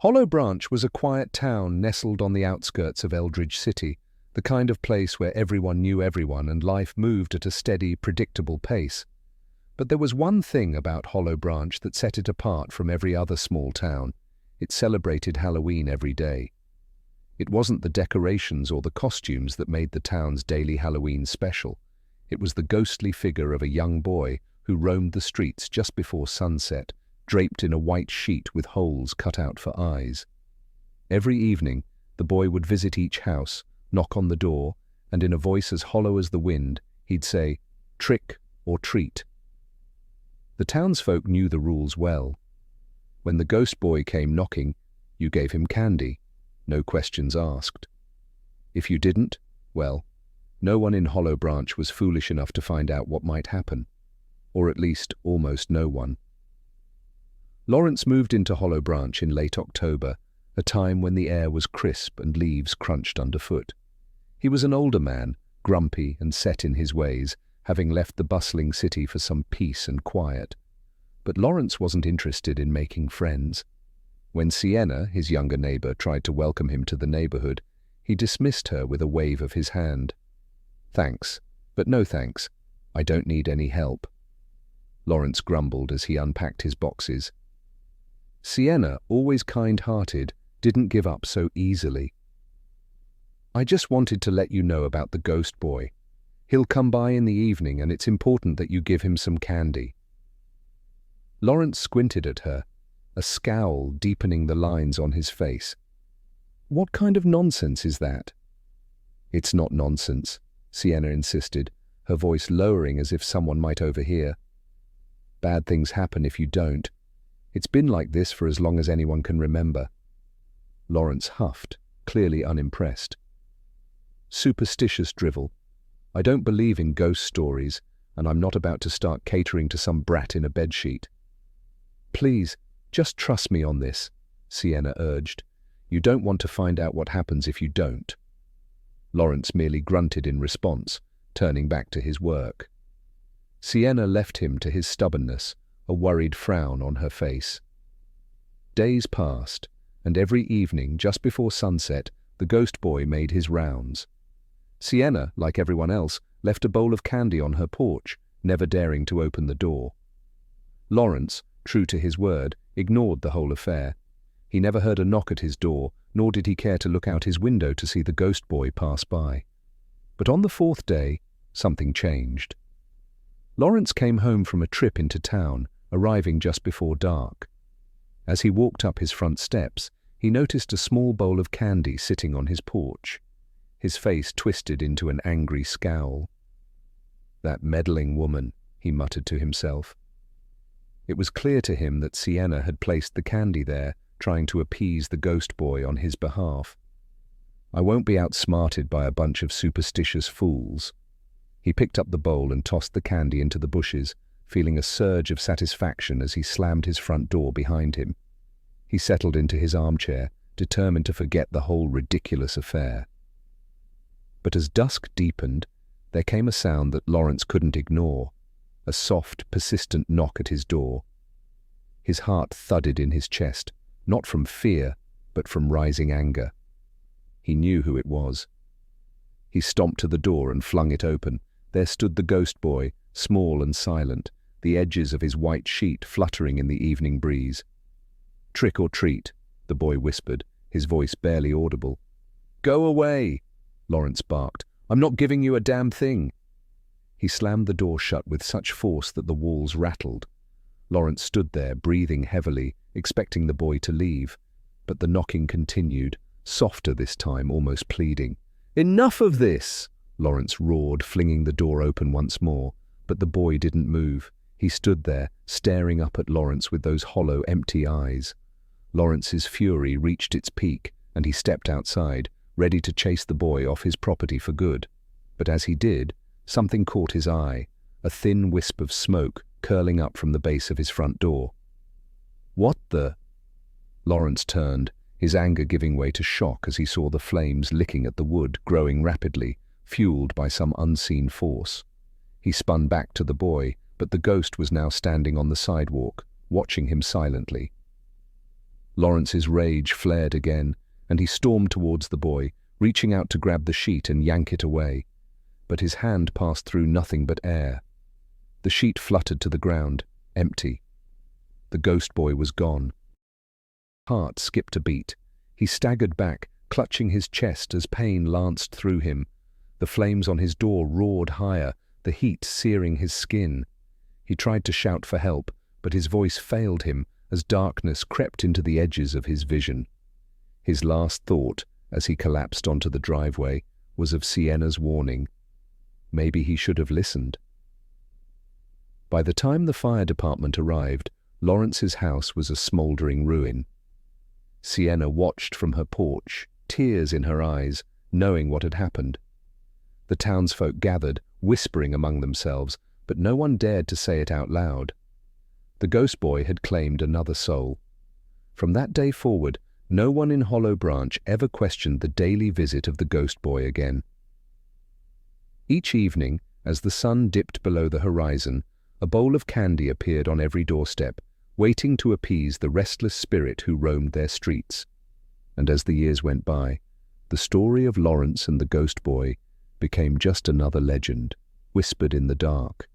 Hollow Branch was a quiet town nestled on the outskirts of Eldridge City, the kind of place where everyone knew everyone and life moved at a steady, predictable pace. But there was one thing about Hollow Branch that set it apart from every other small town. It celebrated Halloween every day. It wasn't the decorations or the costumes that made the town's daily Halloween special. It was the ghostly figure of a young boy who roamed the streets just before sunset, draped in a white sheet with holes cut out for eyes. Every evening, the boy would visit each house, knock on the door, and in a voice as hollow as the wind, he'd say, "Trick or treat." The townsfolk knew the rules well. When the ghost boy came knocking, you gave him candy, no questions asked. If you didn't, well, no one in Hollow Branch was foolish enough to find out what might happen, or at least almost no one. Lawrence moved into Hollow Branch in late October, a time when the air was crisp and leaves crunched underfoot. He was an older man, grumpy and set in his ways, having left the bustling city for some peace and quiet. But Lawrence wasn't interested in making friends. When Sienna, his younger neighbor, tried to welcome him to the neighborhood, he dismissed her with a wave of his hand. "Thanks, but no thanks. I don't need any help," Lawrence grumbled as he unpacked his boxes. Sienna, always kind-hearted, didn't give up so easily. "I just wanted to let you know about the ghost boy. He'll come by in the evening and it's important that you give him some candy." Lawrence squinted at her, a scowl deepening the lines on his face. "What kind of nonsense is that?" "It's not nonsense," Sienna insisted, her voice lowering as if someone might overhear. "Bad things happen if you don't. It's been like this for as long as anyone can remember." Lawrence huffed, clearly unimpressed. "Superstitious drivel. I don't believe in ghost stories, and I'm not about to start catering to some brat in a bedsheet." "Please, just trust me on this," Sienna urged. "You don't want to find out what happens if you don't." Lawrence merely grunted in response, turning back to his work. Sienna left him to his stubbornness, a worried frown on her face. Days passed, and every evening, just before sunset, the ghost boy made his rounds. Sienna, like everyone else, left a bowl of candy on her porch, never daring to open the door. Lawrence, true to his word, ignored the whole affair. He never heard a knock at his door, nor did he care to look out his window to see the ghost boy pass by. But on the fourth day, something changed. Lawrence came home from a trip into town, arriving just before dark. As he walked up his front steps, he noticed a small bowl of candy sitting on his porch. His face twisted into an angry scowl. "That meddling woman," he muttered to himself. It was clear to him that Sienna had placed the candy there, trying to appease the ghost boy on his behalf. "I won't be outsmarted by a bunch of superstitious fools." He picked up the bowl and tossed the candy into the bushes, feeling a surge of satisfaction as he slammed his front door behind him. He settled into his armchair, determined to forget the whole ridiculous affair. But as dusk deepened, there came a sound that Lawrence couldn't ignore, a soft, persistent knock at his door. His heart thudded in his chest, not from fear, but from rising anger. He knew who it was. He stomped to the door and flung it open. There stood the ghost boy, small and silent, the edges of his white sheet fluttering in the evening breeze. "Trick or treat," the boy whispered, his voice barely audible. "Go away," Lawrence barked. "I'm not giving you a damn thing." He slammed the door shut with such force that the walls rattled. Lawrence stood there, breathing heavily, expecting the boy to leave. But the knocking continued, softer this time, almost pleading. "Enough of this!" Lawrence roared, flinging the door open once more. But the boy didn't move. He stood there, staring up at Lawrence with those hollow, empty eyes. Lawrence's fury reached its peak, and he stepped outside, ready to chase the boy off his property for good. But as he did, something caught his eye, a thin wisp of smoke curling up from the base of his front door. "What the—" Lawrence turned, his anger giving way to shock as he saw the flames licking at the wood, growing rapidly, fueled by some unseen force. He spun back to the boy, but the ghost was now standing on the sidewalk, watching him silently. Lawrence's rage flared again, and he stormed towards the boy, reaching out to grab the sheet and yank it away. But his hand passed through nothing but air. The sheet fluttered to the ground, empty. The ghost boy was gone. Heart skipped a beat. He staggered back, clutching his chest as pain lanced through him. The flames on his door roared higher, the heat searing his skin. He tried to shout for help, but his voice failed him as darkness crept into the edges of his vision. His last thought, as he collapsed onto the driveway, was of Sienna's warning. Maybe he should have listened. By the time the fire department arrived, Lawrence's house was a smoldering ruin. Sienna watched from her porch, tears in her eyes, knowing what had happened. The townsfolk gathered, whispering among themselves, but no one dared to say it out loud. The ghost boy had claimed another soul. From that day forward, no one in Hollow Branch ever questioned the daily visit of the ghost boy again. Each evening, as the sun dipped below the horizon, a bowl of candy appeared on every doorstep, waiting to appease the restless spirit who roamed their streets. And as the years went by, the story of Lawrence and the ghost boy became just another legend, whispered in the dark,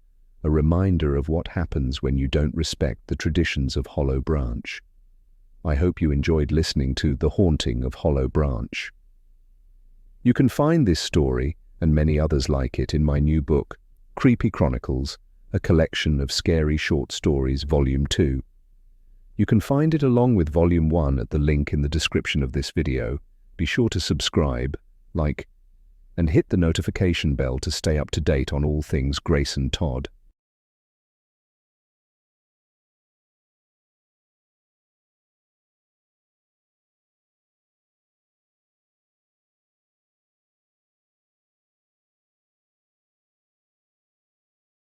a reminder of what happens when you don't respect the traditions of Hollow Branch. I hope you enjoyed listening to The Haunting of Hollow Branch. You can find this story, and many others like it, in my new book, Creepy Chronicles, a collection of scary short stories, Volume 2. You can find it along with Volume 1 at the link in the description of this video. Be sure to subscribe, like, and hit the notification bell to stay up to date on all things Grace and Todd.